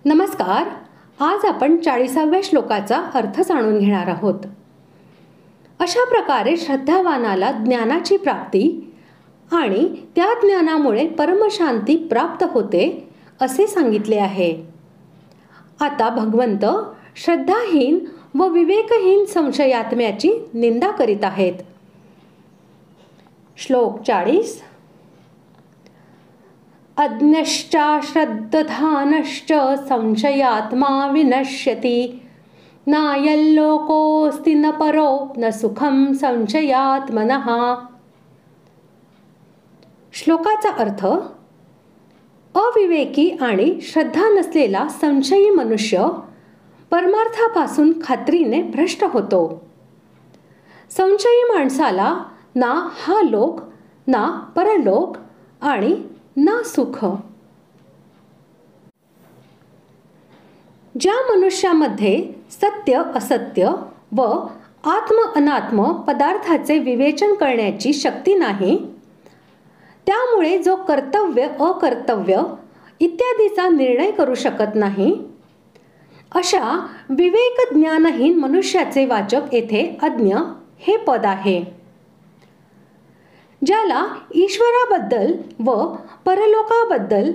नमस्कार. आज आपण 40व्या श्लोकाचा अर्थ जाणून घेणार आहोत. अशा प्रकारे श्रद्धावानाला ज्ञानाची प्राप्ती आणि त्या ज्ञानामुळे परमशांती प्राप्त होते असे सांगितले आहे. आता भगवंत श्रद्धाहीन व विवेकहीन संशयात्म्याची निंदा करीत आहेत. श्लोक 40. अज्ञश्चाश्रद्दधानश्च संशयात्मा विनश्यति नायल्लोकोऽस्ति न परो न सुखम संशयात्मनः. श्लोकाचा अर्थ: अविवेकी आणि श्रद्धा नसलेला संशयी मनुष्य परमार्थापासून खात्रीने भ्रष्ट होतो. संशयी माणसाला ना हा लोक, ना परलोक आणि ना सुख. ज्या मनुष्यामध्ये सत्य असत्य व आत्म अनात्म पदार्थाचे विवेचन करण्याची शक्ती नाही, त्यामुळे जो कर्तव्य अकर्तव्य इत्यादीचा निर्णय करू शकत नाही, अशा विवेक ज्ञानहीन मनुष्याचे वाचक येथे अज्ञ हे पद आहे. ज्याला ईश्वराबद्दल व परलोकाबद्दल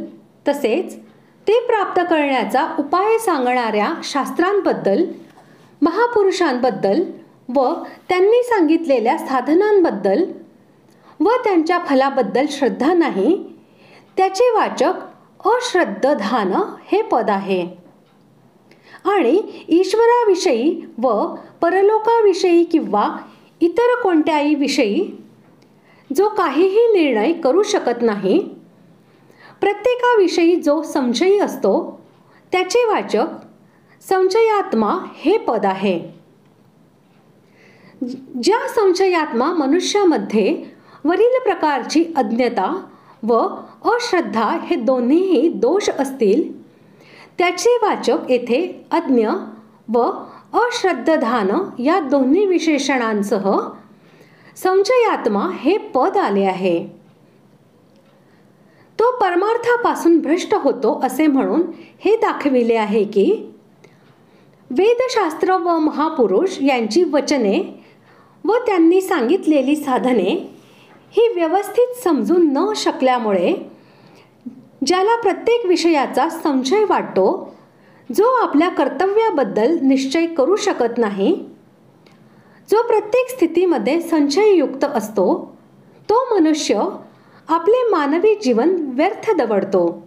तसेच ते प्राप्त करण्याचा उपाय सांगणाऱ्या शास्त्रांबद्दल, महापुरुषांबद्दल व त्यांनी सांगितलेल्या साधनांबद्दल व त्यांच्या फलाबद्दल श्रद्धा नाही, त्याचे वाचक अश्रद्धधान हे पद आहे. आणि ईश्वराविषयी व परलोकाविषयी किंवा इतर कोणत्याही विषयी जो काहीही निर्णय करू शकत नाही, प्रत्येकाविषयी जो संशयी असतो, त्याचे वाचक संशयात्मा हे पद आहे. ज्या संशयात्मा मनुष्यामध्ये वरील प्रकारची अज्ञता व अश्रद्धा हे दोन्हीही दोष असतील, त्याचे वाचक येथे अज्ञ व अश्रद्धधान या दोन्ही विशेषणांसह संशयात्मा हे पद आले आहे. तो परमार्थापासून भ्रष्ट होतो असे म्हणून हे दाखविले आहे की वेदशास्त्र व महापुरुष यांची वचने व त्यांनी सांगितलेली साधने ही व्यवस्थित समजून न शकल्यामुळे ज्याला प्रत्येक विषयाचा संशय वाटतो, जो आपल्या कर्तव्याबद्दल निश्चय करू शकत नाही, जो प्रत्येक स्थितीमध्ये संशययुक्त असतो, तो मनुष्य आपले मानवी जीवन व्यर्थ दवडतो.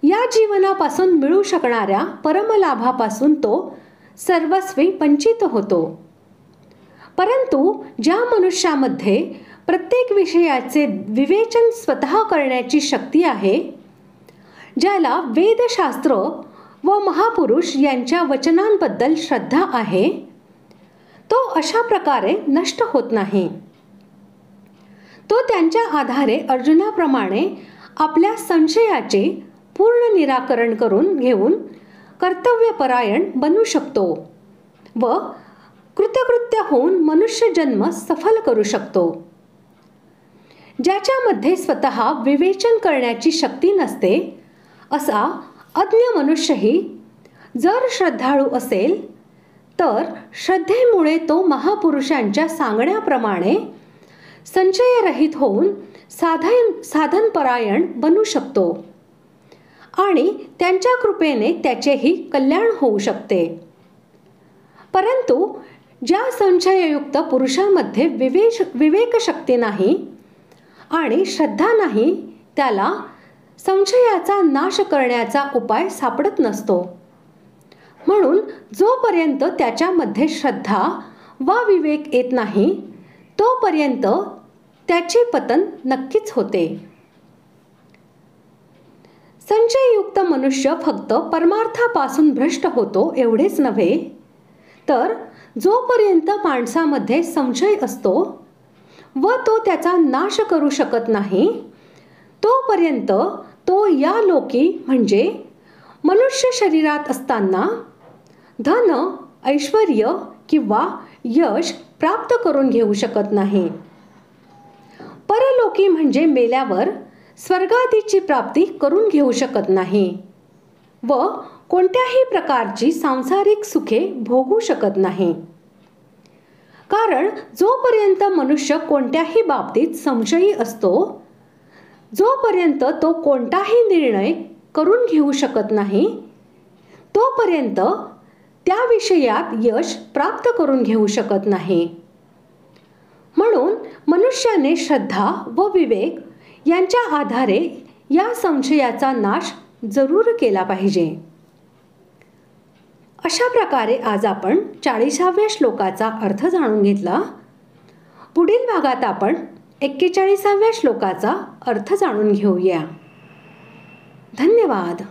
या जीवनापासून मिळू शकणाऱ्या परमलाभापासून तो सर्वस्वी वंचित होतो. परंतु ज्या मनुष्यामध्ये प्रत्येक विषयाचे विवेचन स्वतः करण्याची शक्ती आहे, ज्याला वेदशास्त्र व महापुरुष यांच्या वचनांबद्दल श्रद्धा आहे, तो अशा प्रकारे नष्ट होत नाही. तो त्यांच्या आधारे अर्जुनाप्रमाणे आपल्या संशयाचे पूर्ण निराकरण करून घेऊन कर्तव्यपरायण बनू शकतो व कृतकृत्य होऊन मनुष्य जन्म सफल करू शकतो. ज्याच्यामध्ये स्वतः विवेचन करण्याची शक्ती नसते, असा अज्ञ मनुष्यही जर श्रद्धाळू असेल, तर श्रद्धेमुळे तो महापुरुषांच्या सांगण्याप्रमाणे संशयरहित होऊन साधनपरायण बनू शकतो आणि त्यांच्या कृपेने त्याचेही कल्याण होऊ शकते. परंतु ज्या संशययुक्त पुरुषामध्ये विवेकशक्ती नाही आणि श्रद्धा नाही, त्याला संशयाचा नाश करण्याचा उपाय सापडत नसतो. म्हणून जोपर्यंत त्याच्यामध्ये श्रद्धा वा विवेक येत नाही, तोपर्यंत त्याचे पतन नक्कीच होते. संशययुक्त मनुष्य फक्त परमार्थापासून भ्रष्ट होतो एवढेच नव्हे, तर जोपर्यंत माणसामध्ये संशय असतो व तो त्याचा नाश करू शकत नाही, तोपर्यंत तो या लोकी म्हणजे मनुष्य शरीरात असताना धन, ऐश्वर्य किंवा यश प्राप्त करून घेऊ शकत नाही. परलोकी म्हणजे मेल्यावर स्वर्गादीची प्राप्ती करून घेऊ शकत नाही. व कोणत्याही प्रकारची सांसारिक सुखे भोगू शकत नाही. कारण जोपर्यंत मनुष्य कोणत्याही बाबतीत संशयी असतो, जोपर्यंत तो कोणताही निर्णय करून घेऊ शकत नाही, तोपर्यंत त्या विषयात यश प्राप्त करून घेऊ शकत नाही. म्हणून मनुष्याने श्रद्धा व विवेक यांच्या आधारे या संशयाचा नाश जरूर केला पाहिजे. अशा प्रकारे आज आपण 40व्या श्लोकाचा अर्थ जाणून घेतला. पुढील भागात आपण 41व्या श्लोकाचा अर्थ जाणून घेऊया. धन्यवाद.